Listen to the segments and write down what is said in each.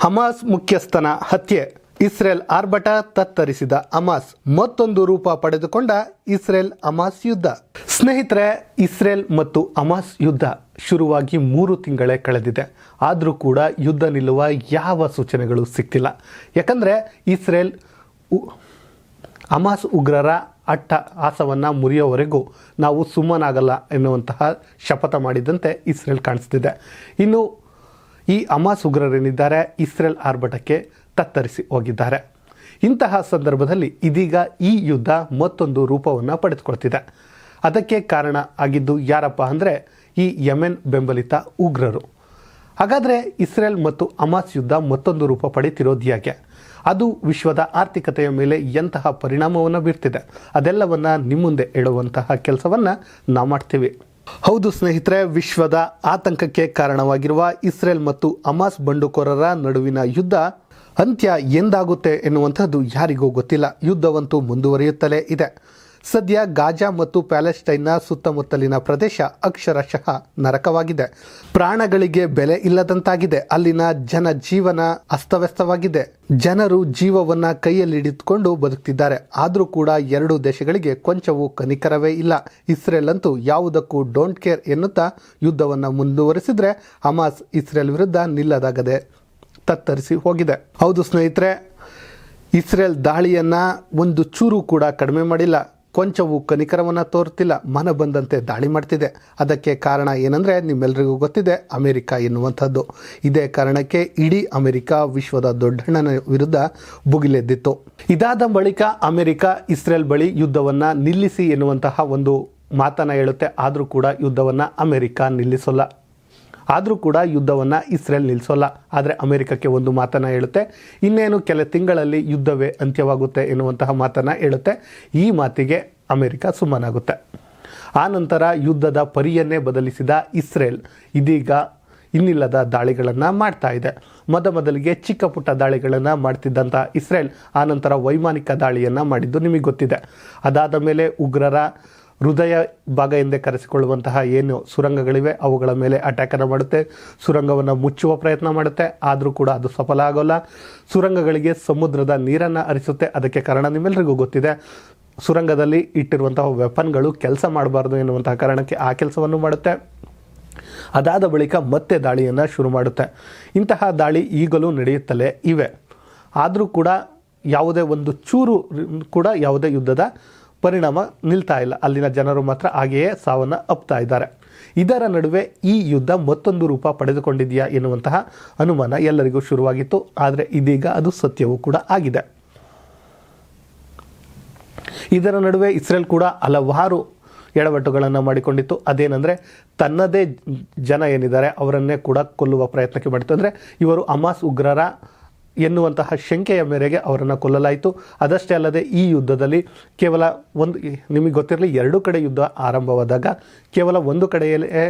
Hamas ಮುಖ್ಯಸ್ಥನ ಹತ್ಯೆ, Israel ಆರ್ಭಟ, ತತ್ತರಿಸಿದ Hamas, ಮತ್ತೊಂದು ರೂಪ ಪಡೆದುಕೊಂಡ ಇಸ್ರೇಲ್ ಹಮಾಸ್ ಯುದ್ಧ. ಸ್ನೇಹಿತರೆ, ಇಸ್ರೇಲ್ ಮತ್ತು ಹಮಾಸ್ ಯುದ್ಧ ಶುರುವಾಗಿ 3 ತಿಂಗಳೇ ಕಳೆದಿದೆ. ಆದರೂ ಕೂಡ ಯುದ್ಧ ನಿಲ್ಲುವ ಯಾವ ಸೂಚನೆಗಳು ಸಿಗ್ತಿಲ್ಲ. ಯಾಕಂದರೆ ಇಸ್ರೇಲ್ ಹಮಾಸ್ ಉಗ್ರರ ಅಟ್ಟಹಾಸವನ್ನು ಮುರಿಯೋವರೆಗೂ ನಾವು ಸುಮ್ಮನಾಗಲ್ಲ ಎನ್ನುವಂತಹ ಶಪಥ ಮಾಡಿದಂತೆ ಇಸ್ರೇಲ್ ಕಾಣಿಸ್ತಿದೆ. ಇನ್ನು ಈ ಹಮಾಸ್ ಉಗ್ರರೇನಿದ್ದಾರೆ ಇಸ್ರೇಲ್ ಆರ್ಭಟಕ್ಕೆ ತತ್ತರಿಸಿ ಹೋಗಿದ್ದಾರೆ. ಇಂತಹ ಸಂದರ್ಭದಲ್ಲಿ ಇದೀಗ ಈ ಯುದ್ಧ ಮತ್ತೊಂದು ರೂಪವನ್ನು ಪಡೆದುಕೊಳ್ತಿದೆ. ಅದಕ್ಕೆ ಕಾರಣ ಆಗಿದ್ದು ಯಾರಪ್ಪ ಅಂದರೆ ಈ ಯೆಮೆನ್ ಬೆಂಬಲಿತ ಉಗ್ರರು. ಹಾಗಾದರೆ ಇಸ್ರೇಲ್ ಮತ್ತು ಹಮಾಸ್ ಯುದ್ಧ ಮತ್ತೊಂದು ರೂಪ ಪಡೆಯುತ್ತಿರೋದು ಯಾಕೆ? ಅದು ವಿಶ್ವದ ಆರ್ಥಿಕತೆಯ ಮೇಲೆ ಎಂತಹ ಪರಿಣಾಮವನ್ನು ಬೀರ್ತಿದೆ ಅದೆಲ್ಲವನ್ನು ನಿಮ್ಮ ಮುಂದೆ ಹೇಳುವಂತಹ ಕೆಲಸವನ್ನು ನಾವು ಮಾಡ್ತೀವಿ. ಹೌದು ಸ್ನೇಹಿತರೆ, ವಿಶ್ವದ ಆತಂಕಕ್ಕೆ ಕಾರಣವಾಗಿರುವ ಇಸ್ರೇಲ್ ಮತ್ತು ಹಮಾಸ್ ಬಂಡುಕೋರರ ನಡುವಿನ ಯುದ್ಧ ಅಂತ್ಯ ಎಂದಾಗುತ್ತೆ ಎನ್ನುವಂಥದ್ದು ಯಾರಿಗೂ ಗೊತ್ತಿಲ್ಲ. ಯುದ್ಧವಂತೂ ಮುಂದುವರಿಯುತ್ತಲೇ ಇದೆ. ಸದ್ಯ ಗಾಜಾ ಮತ್ತು ಪ್ಯಾಲೆಸ್ಟೈನ್ನ ಸುತ್ತಮುತ್ತಲಿನ ಪ್ರದೇಶ ಅಕ್ಷರಶಃ ನರಕವಾಗಿದೆ. ಪ್ರಾಣಗಳಿಗೆ ಬೆಲೆ ಇಲ್ಲದಂತಾಗಿದೆ. ಅಲ್ಲಿನ ಜನಜೀವನ ಅಸ್ತವ್ಯಸ್ತವಾಗಿದೆ. ಜನರು ಜೀವವನ್ನು ಕೈಯಲ್ಲಿಡಿದುಕೊಂಡು ಬದುಕ್ತಿದ್ದಾರೆ. ಆದರೂ ಕೂಡ 2 ದೇಶಗಳಿಗೆ ಕೊಂಚವೂ ಕನಿಕರವೇ ಇಲ್ಲ. ಇಸ್ರೇಲ್ ಅಂತೂ ಯಾವುದಕ್ಕೂ ಡೋಂಟ್ ಕೇರ್ ಎನ್ನುತ್ತಾ ಯುದ್ಧವನ್ನು ಮುಂದುವರಿಸಿದರೆ ಹಮಾಸ್ ಇಸ್ರೇಲ್ ವಿರುದ್ಧ ನಿಲ್ಲದಾಗದೆ ತತ್ತರಿಸಿ ಹೋಗಿದೆ. ಹೌದು ಸ್ನೇಹಿತರೆ, ಇಸ್ರೇಲ್ ದಾಳಿಯನ್ನು ಒಂದು ಚೂರು ಕೂಡ ಕಡಿಮೆ ಮಾಡಿಲ್ಲ. ಕೊಂಚವೂ ಕನಿಕರವನ್ನು ತೋರ್ತಿಲ್ಲ. ಮನ ಬಂದಂತೆ ದಾಳಿ ಮಾಡ್ತಿದೆ. ಅದಕ್ಕೆ ಕಾರಣ ಏನಂದರೆ ನಿಮ್ಮೆಲ್ಲರಿಗೂ ಗೊತ್ತಿದೆ, ಅಮೆರಿಕ ಎನ್ನುವಂಥದ್ದು. ಇದೇ ಕಾರಣಕ್ಕೆ ಇಡೀ ಅಮೆರಿಕ ವಿಶ್ವದ ದೊಡ್ಡಣ್ಣನ ವಿರುದ್ಧ ಭುಗಿಲೆದ್ದಿತ್ತು. ಇದಾದ ಬಳಿಕ ಅಮೆರಿಕ ಇಸ್ರೇಲ್ ಬಳಿ ಯುದ್ಧವನ್ನು ನಿಲ್ಲಿಸಿ ಎನ್ನುವಂತಹ ಒಂದು ಮಾತನ್ನು ಹೇಳುತ್ತೆ. ಆದರೂ ಕೂಡ ಯುದ್ಧವನ್ನು ಅಮೆರಿಕ ನಿಲ್ಲಿಸೋಲ್ಲ. ಆದರೂ ಕೂಡ ಯುದ್ಧವನ್ನು ಇಸ್ರೇಲ್ ನಿಲ್ಲಿಸೋಲ್ಲ. ಆದರೆ ಅಮೆರಿಕಕ್ಕೆ ಒಂದು ಮಾತನ್ನು ಹೇಳುತ್ತೆ, ಇನ್ನೇನು ಕೆಲ ತಿಂಗಳಲ್ಲಿ ಯುದ್ಧವೇ ಅಂತ್ಯವಾಗುತ್ತೆ ಎನ್ನುವಂತಹ ಮಾತನ್ನು ಹೇಳುತ್ತೆ. ಈ ಮಾತಿಗೆ ಅಮೆರಿಕ ಸುಮ್ಮನಾಗುತ್ತೆ. ಆ ನಂತರ ಯುದ್ಧದ ಪರಿಯನ್ನೇ ಬದಲಿಸಿದ ಇಸ್ರೇಲ್ ಇದೀಗ ಇನ್ನಿಲ್ಲದ ದಾಳಿಗಳನ್ನು ಮಾಡ್ತಾ ಇದೆ. ಮೊದಲಿಗೆ ಚಿಕ್ಕ ಪುಟ್ಟ ದಾಳಿಗಳನ್ನು ಮಾಡ್ತಿದ್ದಂಥ ಇಸ್ರೇಲ್ ಆನಂತರ ವೈಮಾನಿಕ ದಾಳಿಯನ್ನು ಮಾಡಿದ್ದು ನಿಮಗೆ ಗೊತ್ತಿದೆ. ಅದಾದ ಮೇಲೆ ಉಗ್ರರ ಹೃದಯ ಭಾಗ ಎಂದೇ ಕರೆಸಿಕೊಳ್ಳುವಂತಹ ಏನು ಸುರಂಗಗಳಿವೆ ಅವುಗಳ ಮೇಲೆ ಅಟ್ಯಾಕನ್ನು ಮಾಡುತ್ತೆ. ಸುರಂಗವನ್ನು ಮುಚ್ಚುವ ಪ್ರಯತ್ನ ಮಾಡುತ್ತೆ. ಆದರೂ ಕೂಡ ಅದು ಸಫಲ ಆಗೋಲ್ಲ. ಸುರಂಗಗಳಿಗೆ ಸಮುದ್ರದ ನೀರನ್ನು ಹರಿಸುತ್ತೆ. ಅದಕ್ಕೆ ಕಾರಣ ನಿಮ್ಮೆಲ್ಲರಿಗೂ ಗೊತ್ತಿದೆ. ಸುರಂಗದಲ್ಲಿ ಇಟ್ಟಿರುವಂತಹ ವೆಪನ್ಗಳು ಕೆಲಸ ಮಾಡಬಾರ್ದು ಎನ್ನುವಂತಹ ಕಾರಣಕ್ಕೆ ಆ ಕೆಲಸವನ್ನು ಮಾಡುತ್ತೆ. ಅದಾದ ಬಳಿಕ ಮತ್ತೆ ದಾಳಿಯನ್ನು ಶುರು ಮಾಡುತ್ತೆ. ಇಂತಹ ದಾಳಿ ಈಗಲೂ ನಡೆಯುತ್ತಲೇ ಇವೆ. ಆದರೂ ಕೂಡ ಯಾವುದೇ ಒಂದು ಚೂರು ಕೂಡ ಯಾವುದೇ ಯುದ್ಧದ ಪರಿಣಾಮ ನಿಲ್ತಾ ಇಲ್ಲ. ಅಲ್ಲಿನ ಜನರು ಮಾತ್ರ ಹಾಗೆಯೇ ಸಾವನ್ನು ಅಪ್ತಾ ಇದ್ದಾರೆ. ಇದರ ನಡುವೆ ಈ ಯುದ್ಧ ಮತ್ತೊಂದು ರೂಪ ಪಡೆದುಕೊಂಡಿದೆಯಾ ಎನ್ನುವಂತಹ ಅನುಮಾನ ಎಲ್ಲರಿಗೂ ಶುರುವಾಗಿತ್ತು. ಆದರೆ ಇದೀಗ ಅದು ಸತ್ಯವೂ ಕೂಡ ಆಗಿದೆ. ಇದರ ನಡುವೆ ಇಸ್ರೇಲ್ ಕೂಡ ಹಲವಾರು ಎಡವಟ್ಟುಗಳನ್ನು ಮಾಡಿಕೊಂಡಿತ್ತು. ಅದೇನೆಂದರೆ ತನ್ನದೇ ಜನ ಏನಿದ್ದಾರೆ ಅವರನ್ನೇ ಕೂಡ ಕೊಲ್ಲುವ ಪ್ರಯತ್ನಕ್ಕೆ ಮಾಡಿತ್ತು. ಅಂದರೆ ಇವರು ಹಮಾಸ್ ಉಗ್ರರ ಎನ್ನುವಂತಹ ಶಂಕೆಯ ಮೇರೆಗೆ ಅವರನ್ನು ಕೊಲ್ಲಲಾಯಿತು. ಅದಷ್ಟೇ ಅಲ್ಲದೆ ಈ ಯುದ್ಧದಲ್ಲಿ ಕೇವಲ ನಿಮಗೆ ಗೊತ್ತಿರಲಿ, 2 ಕಡೆ ಯುದ್ಧ ಆರಂಭವಾದಾಗ ಕೇವಲ ಒಂದು ಕಡೆಯಲ್ಲೇ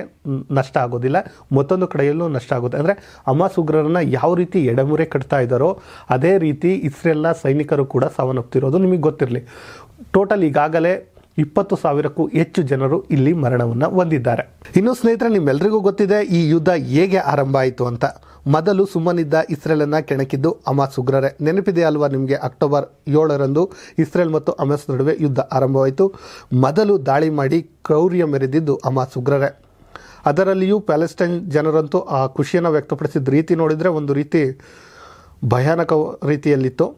ನಷ್ಟ ಆಗೋದಿಲ್ಲ, ಮತ್ತೊಂದು ಕಡೆಯಲ್ಲೂ ನಷ್ಟ ಆಗುತ್ತೆ. ಅಂದರೆ ಹಮಾಸ್ ಉಗ್ರರನ್ನು ಯಾವ ರೀತಿ ಎಡೆಮುರೆ ಕಟ್ತಾ ಇದ್ದಾರೋ ಅದೇ ರೀತಿ ಇಸ್ರೇಲ್ನ ಸೈನಿಕರು ಕೂಡ ಸಾವನ್ನಪ್ತಿರೋದು ನಿಮಗೆ ಗೊತ್ತಿರಲಿ. ಟೋಟಲ್ ಈಗಾಗಲೇ 20,000ಕ್ಕೂ ಹೆಚ್ಚು ಜನರು ಇಲ್ಲಿ ಮರಣವನ್ನು ಹೊಂದಿದ್ದಾರೆ. ಇನ್ನು ಸ್ನೇಹಿತರೆ, ನಿಮ್ಮೆಲ್ಲರಿಗೂ ಗೊತ್ತಿದೆ ಈ ಯುದ್ಧ ಹೇಗೆ ಆರಂಭ ಆಯಿತು ಅಂತ. ಮೊದಲು ಸುಮ್ಮನಿದ್ದ ಇಸ್ರೇಲನ್ನು ಕೆಣಕಿದ್ದು ಹಮಾಸ್ ಉಗ್ರರೇ. ನೆನಪಿದೆ ಅಲ್ವಾ ನಿಮಗೆ? ಅಕ್ಟೋಬರ್ 7ರಂದು ಇಸ್ರೇಲ್ ಮತ್ತು ಹಮಾಸ್ ನಡುವೆ ಯುದ್ಧ ಆರಂಭವಾಯಿತು. ಮೊದಲು ದಾಳಿ ಮಾಡಿ ಕ್ರೌರ್ಯ ಮೆರೆದಿದ್ದು ಹಮಾಸ್ ಉಗ್ರರೇ. ಅದರಲ್ಲಿಯೂ ಪ್ಯಾಲೆಸ್ಟೈನ್ ಜನರಂತೂ ಆ ಖುಷಿಯನ್ನು ವ್ಯಕ್ತಪಡಿಸಿದ ರೀತಿ ನೋಡಿದರೆ ಒಂದು ರೀತಿ ಭಯಾನಕ ರೀತಿಯಲ್ಲಿತ್ತು.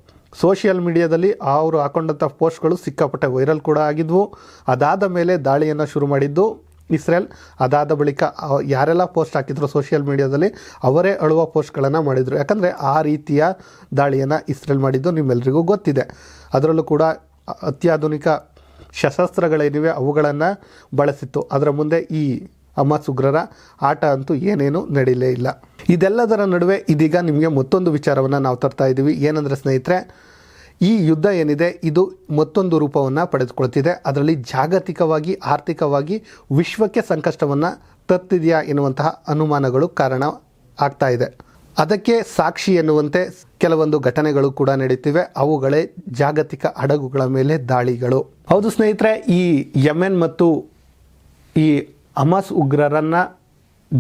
ಸೋಷಿಯಲ್ ಮೀಡಿಯಾದಲ್ಲಿ ಅವರು ಹಾಕೊಂಡಂಥ ಪೋಸ್ಟ್ಗಳು ಸಿಕ್ಕಾಪಟ್ಟೆ ವೈರಲ್ ಕೂಡ ಆಗಿದ್ವು. ಅದಾದ ಮೇಲೆ ದಾಳಿಯನ್ನು ಶುರು ಮಾಡಿದ್ದು ಇಸ್ರೇಲ್. ಅದಾದ ಬಳಿಕ ಯಾರೆಲ್ಲ ಪೋಸ್ಟ್ ಹಾಕಿದ್ರು ಸೋಷಿಯಲ್ ಮೀಡಿಯಾದಲ್ಲಿ ಅವರೇ ಅಳುವ ಪೋಸ್ಟ್ಗಳನ್ನು ಮಾಡಿದರು. ಯಾಕಂದರೆ ಆ ರೀತಿಯ ದಾಳಿಯನ್ನು ಇಸ್ರೇಲ್ ಮಾಡಿದ್ದು ನಿಮ್ಮೆಲ್ಲರಿಗೂ ಗೊತ್ತಿದೆ. ಅದರಲ್ಲೂ ಕೂಡ ಅತ್ಯಾಧುನಿಕ ಶಸ್ತ್ರಾಸ್ತ್ರಗಳೇನಿವೆ ಅವುಗಳನ್ನು ಬಳಸಿತ್ತು. ಅದರ ಮುಂದೆ ಈ ಹಮಾಸ್ ಉಗ್ರರ ಆಟ ಅಂತೂ ಏನೇನೂ ನಡೀಲೇ ಇಲ್ಲ. ಇದೆಲ್ಲದರ ನಡುವೆ ಇದೀಗ ನಿಮಗೆ ಮತ್ತೊಂದು ವಿಚಾರವನ್ನು ನಾವು ತರ್ತಾ ಇದ್ದೀವಿ. ಏನಂದರೆ ಸ್ನೇಹಿತರೆ, ಈ ಯುದ್ಧ ಏನಿದೆ ಇದು ಮತ್ತೊಂದು ರೂಪವನ್ನು ಪಡೆದುಕೊಳ್ತಿದೆ. ಅದರಲ್ಲಿ ಜಾಗತಿಕವಾಗಿ ಆರ್ಥಿಕವಾಗಿ ವಿಶ್ವಕ್ಕೆ ಸಂಕಷ್ಟವನ್ನು ತರ್ತಿದೆಯಾ ಎನ್ನುವಂತಹ ಅನುಮಾನಗಳು ಕಾರಣ ಆಗ್ತಾ ಇದೆ. ಅದಕ್ಕೆ ಸಾಕ್ಷಿ ಎನ್ನುವಂತೆ ಕೆಲವೊಂದು ಘಟನೆಗಳು ಕೂಡ ನಡೀತಿವೆ. ಅವುಗಳೇ ಜಾಗತಿಕ ಹಡಗುಗಳ ಮೇಲೆ ದಾಳಿಗಳು. ಹೌದು ಸ್ನೇಹಿತರೆ, ಈ ಯೆಮೆನ್ ಮತ್ತು ಈ ಹಮಾಸ್ ಉಗ್ರರನ್ನು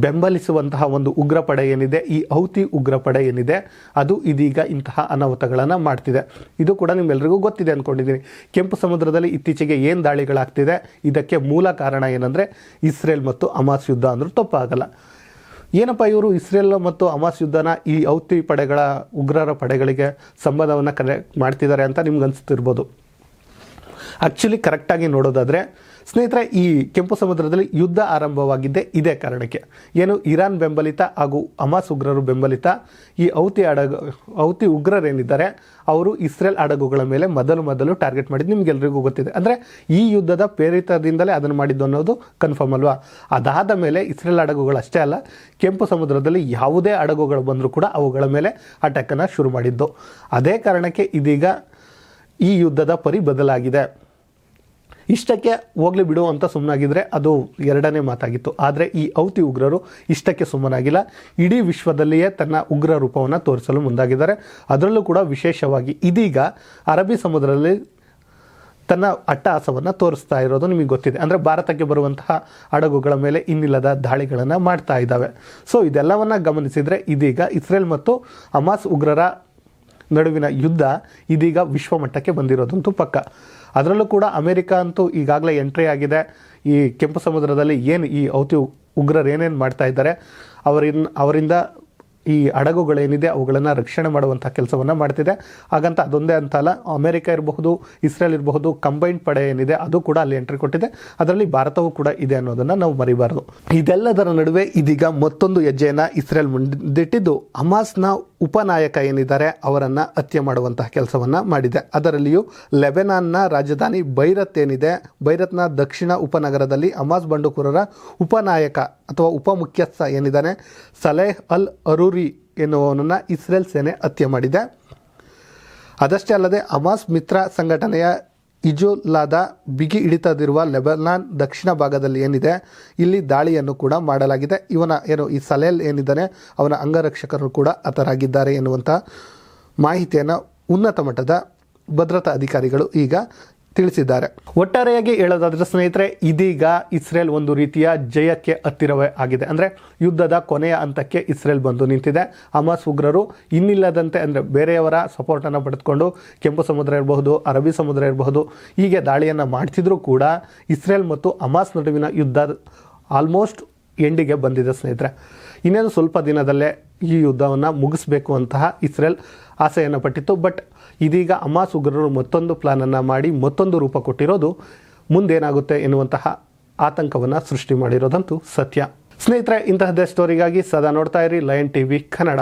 ಬೆಂಬಲಿಸುವಂತಹ ಒಂದು ಉಗ್ರ ಪಡೆ ಏನಿದೆ, ಈ ಹೌತಿ ಉಗ್ರ ಪಡೆ ಏನಿದೆ, ಅದು ಇದೀಗ ಇಂತಹ ಅನಾಹುತಗಳನ್ನು ಮಾಡ್ತಿದೆ. ಇದು ಕೂಡ ನಿಮ್ಮೆಲ್ಲರಿಗೂ ಗೊತ್ತಿದೆ ಅಂದ್ಕೊಂಡಿದ್ದೀನಿ. ಕೆಂಪು ಸಮುದ್ರದಲ್ಲಿ ಇತ್ತೀಚೆಗೆ ಏನು ದಾಳಿಗಳಾಗ್ತಿದೆ, ಇದಕ್ಕೆ ಮೂಲ ಕಾರಣ ಏನಂದರೆ ಇಸ್ರೇಲ್ ಮತ್ತು ಹಮಾಸ್ ಯುದ್ಧ ಅಂದರೂ ತಪ್ಪಾಗಲ್ಲ. ಏನಪ್ಪ ಇವರು ಇಸ್ರೇಲ್ ಮತ್ತು ಹಮಾಸ್ ಯುದ್ಧನ ಈ ಹೌತಿ ಪಡೆಗಳ ಉಗ್ರರ ಪಡೆಗಳಿಗೆ ಸಂಬಂಧವನ್ನು ಕನೆಕ್ಟ್ ಮಾಡ್ತಿದ್ದಾರೆ ಅಂತ ನಿಮ್ಗೆ ಅನಿಸ್ತಿರ್ಬೋದು. ಆ್ಯಕ್ಚುಲಿ ಕರೆಕ್ಟಾಗಿ ನೋಡೋದಾದರೆ ಸ್ನೇಹಿತರೆ, ಈ ಕೆಂಪು ಸಮುದ್ರದಲ್ಲಿ ಯುದ್ಧ ಆರಂಭವಾಗಿದ್ದೇ ಇದೇ ಕಾರಣಕ್ಕೆ. ಏನು, ಇರಾನ್ ಬೆಂಬಲಿತ ಹಾಗೂ ಹಮಾಸ್ ಉಗ್ರರು ಬೆಂಬಲಿತ ಈ ಹೌತಿ ಉಗ್ರರೇನಿದ್ದಾರೆ ಅವರು ಇಸ್ರೇಲ್ ಹಡಗುಗಳ ಮೇಲೆ ಮೊದಲು ಟಾರ್ಗೆಟ್ ಮಾಡಿದ್ದು ನಿಮಗೆಲ್ಲರಿಗೂ ಗೊತ್ತಿದೆ. ಅಂದರೆ ಈ ಯುದ್ಧದ ಪ್ರೇರಿತದಿಂದಲೇ ಅದನ್ನು ಮಾಡಿದ್ದು ಅನ್ನೋದು ಕನ್ಫರ್ಮ್ ಅಲ್ವಾ. ಅದಾದ ಮೇಲೆ ಇಸ್ರೇಲ್ ಹಡಗುಗಳು ಅಷ್ಟೇ ಅಲ್ಲ, ಕೆಂಪು ಸಮುದ್ರದಲ್ಲಿ ಯಾವುದೇ ಹಡಗುಗಳು ಬಂದರೂ ಕೂಡ ಅವುಗಳ ಮೇಲೆ ಅಟ್ಯಾಕನ್ನು ಶುರು ಮಾಡಿದ್ದು. ಅದೇ ಕಾರಣಕ್ಕೆ ಇದೀಗ ಈ ಯುದ್ಧದ ಪರಿ ಬದಲಾಗಿದೆ. ಇಷ್ಟಕ್ಕೆ ಹೋಗಲಿ ಬಿಡು ಅಂತ ಸುಮ್ಮನಾಗಿದ್ದರೆ ಅದು ಎರಡನೇ ಮಾತಾಗಿತ್ತು. ಆದರೆ ಈ ಹೌತಿ ಉಗ್ರರು ಇಷ್ಟಕ್ಕೆ ಸುಮ್ಮನಾಗಿಲ್ಲ. ಇಡೀ ವಿಶ್ವದಲ್ಲಿಯೇ ತನ್ನ ಉಗ್ರ ರೂಪವನ್ನು ತೋರಿಸಲು ಮುಂದಾಗಿದ್ದಾರೆ. ಅದರಲ್ಲೂ ಕೂಡ ವಿಶೇಷವಾಗಿ ಇದೀಗ ಅರಬ್ಬಿ ಸಮುದ್ರದಲ್ಲಿ ತನ್ನ ಅಟ್ಟಹಾಸವನ್ನು ತೋರಿಸ್ತಾ ಇರೋದು ನಿಮಗೆ ಗೊತ್ತಿದೆ. ಅಂದರೆ ಭಾರತಕ್ಕೆ ಬರುವಂತಹ ಹಡಗುಗಳ ಮೇಲೆ ಇನ್ನಿಲ್ಲದ ದಾಳಿಗಳನ್ನು ಮಾಡ್ತಾ ಇದ್ದಾವೆ. ಸೊ ಇದೆಲ್ಲವನ್ನು ಗಮನಿಸಿದರೆ ಇದೀಗ ಇಸ್ರೇಲ್ ಮತ್ತು ಹಮಾಸ್ ಉಗ್ರರ ನಡುವಿನ ಯುದ್ಧ ಇದೀಗ ವಿಶ್ವಮಟ್ಟಕ್ಕೆ ಬಂದಿರೋದಂತೂ ಪಕ್ಕ. ಅದರಲ್ಲೂ ಕೂಡ ಅಮೆರಿಕ ಅಂತೂ ಈಗಾಗಲೇ ಎಂಟ್ರಿ ಆಗಿದೆ. ಈ ಕೆಂಪು ಸಮುದ್ರದಲ್ಲಿ ಏನು ಈ ಹೌತಿ ಉಗ್ರರು ಏನೇನು ಮಾಡ್ತಾ ಇದ್ದಾರೆ, ಅವರಿಂದ ಈ ಹಡಗುಗಳೇನಿದೆ ಅವುಗಳನ್ನು ರಕ್ಷಣೆ ಮಾಡುವಂಥ ಕೆಲಸವನ್ನು ಮಾಡ್ತಿದೆ. ಹಾಗಂತ ಅದೊಂದೇ ಅಂತ ಅಲ್ಲ, ಅಮೆರಿಕ ಇರಬಹುದು, ಇಸ್ರೇಲ್ ಇರಬಹುದು, ಕಂಬೈನ್ಡ್ ಪಡೆ ಏನಿದೆ ಅದು ಕೂಡ ಅಲ್ಲಿ ಎಂಟ್ರಿ ಕೊಟ್ಟಿದೆ. ಅದರಲ್ಲಿ ಭಾರತವೂ ಕೂಡ ಇದೆ ಅನ್ನೋದನ್ನು ನಾವು ಮರಿಬಾರ್ದು. ಇದೆಲ್ಲದರ ನಡುವೆ ಇದೀಗ ಮತ್ತೊಂದು ಹೆಜ್ಜೆಯನ್ನು ಇಸ್ರೇಲ್ ಮುಂದಿಟ್ಟಿದ್ದು ಹಮಾಸ್ನ ಉಪನಾಯಕ ಏನಿದ್ದಾರೆ ಅವರನ್ನು ಹತ್ಯೆ ಮಾಡುವಂತಹ ಕೆಲಸವನ್ನು ಮಾಡಿದೆ. ಅದರಲ್ಲಿಯೂ ಲೆಬನಾನ್ನ ರಾಜಧಾನಿ ಬೈರತ್ ಏನಿದೆ, ಬೈರತ್ನ ದಕ್ಷಿಣ ಉಪನಗರದಲ್ಲಿ ಹಮಾಸ್ ಬಂಡುಕೋರರ ಉಪನಾಯಕ ಅಥವಾ ಉಪಮುಖ್ಯಸ್ಥ ಏನಿದ್ದಾನೆ ಸಲೇಹ್ ಅಲ್ ಅರೂರಿ ಎನ್ನುವನನ್ನು ಇಸ್ರೇಲ್ ಸೇನೆ ಹತ್ಯೆ ಮಾಡಿದೆ. ಅದಷ್ಟೇ ಅಲ್ಲದೆ ಹಮಾಸ್ ಮಿತ್ರ ಸಂಘಟನೆಯ ಹಿಜ್ಬುಲ್ಲಾದ ಬಿಗಿ ಹಿಡಿತದಿರುವ ಲೆಬನಾನ್ ದಕ್ಷಿಣ ಭಾಗದಲ್ಲಿ ಏನಿದೆ ಇಲ್ಲಿ ದಾಳಿಯನ್ನು ಕೂಡ ಮಾಡಲಾಗಿದೆ. ಈ ಸಲೇಲ್ ಏನಿದ್ದಾನೆ ಅವನ ಅಂಗರಕ್ಷಕರು ಕೂಡ ಹತರಾಗಿದ್ದಾರೆ ಎನ್ನುವಂಥ ಮಾಹಿತಿಯನ್ನು ಉನ್ನತ ಮಟ್ಟದ ಭದ್ರತಾ ಅಧಿಕಾರಿಗಳು ಈಗ ತಿಳಿಸಿದ್ದಾರೆ. ಒಟ್ಟಾರೆಯಾಗಿ ಹೇಳೋದಾದ್ರೆ ಸ್ನೇಹಿತರೆ, ಇದೀಗ ಇಸ್ರೇಲ್ ಒಂದು ರೀತಿಯ ಜಯಕ್ಕೆ ಹತ್ತಿರವೇ ಆಗಿದೆ. ಅಂದರೆ ಯುದ್ಧದ ಕೊನೆಯ ಹಂತಕ್ಕೆ ಇಸ್ರೇಲ್ ಬಂದು ನಿಂತಿದೆ. ಹಮಾಸ್ ಉಗ್ರರು ಇನ್ನಿಲ್ಲದಂತೆ ಅಂದರೆ ಬೇರೆಯವರ ಸಪೋರ್ಟನ್ನು ಪಡೆದುಕೊಂಡು ಕೆಂಪು ಸಮುದ್ರ ಇರಬಹುದು, ಅರಬ್ಬಿ ಸಮುದ್ರ ಇರಬಹುದು, ಹೀಗೆ ದಾಳಿಯನ್ನು ಮಾಡ್ತಿದ್ರೂ ಕೂಡ ಇಸ್ರೇಲ್ ಮತ್ತು ಹಮಾಸ್ ನಡುವಿನ ಯುದ್ಧ ಆಲ್ಮೋಸ್ಟ್ ಎಂಡಿಗೆ ಬಂದಿದೆ ಸ್ನೇಹಿತರೆ. ಇನ್ನೇನು ಸ್ವಲ್ಪ ದಿನದಲ್ಲೇ ಈ ಯುದ್ಧವನ್ನು ಮುಗಿಸ್ಬೇಕು ಅಂತಹ ಇಸ್ರೇಲ್ ಆಸೆಯನ್ನು ಪಟ್ಟಿತ್ತು. ಬಟ್ ಇದೀಗ ಹಮಾಸ್ ಉಗ್ರರು ಮತ್ತೊಂದು ಪ್ಲಾನನ್ನು ಮಾಡಿ ಮತ್ತೊಂದು ರೂಪ ಕೊಟ್ಟಿರೋದು ಮುಂದೇನಾಗುತ್ತೆ ಎನ್ನುವಂತಹ ಆತಂಕವನ್ನು ಸೃಷ್ಟಿ ಮಾಡಿರೋದಂತೂ ಸತ್ಯ. ಸ್ನೇಹಿತರೆ, ಇಂತಹದ್ದೇ ಸ್ಟೋರಿಗಾಗಿ ಸದಾ ನೋಡ್ತಾ ಇರಿ ಲಯನ್ ಟಿವಿ ಕನ್ನಡ.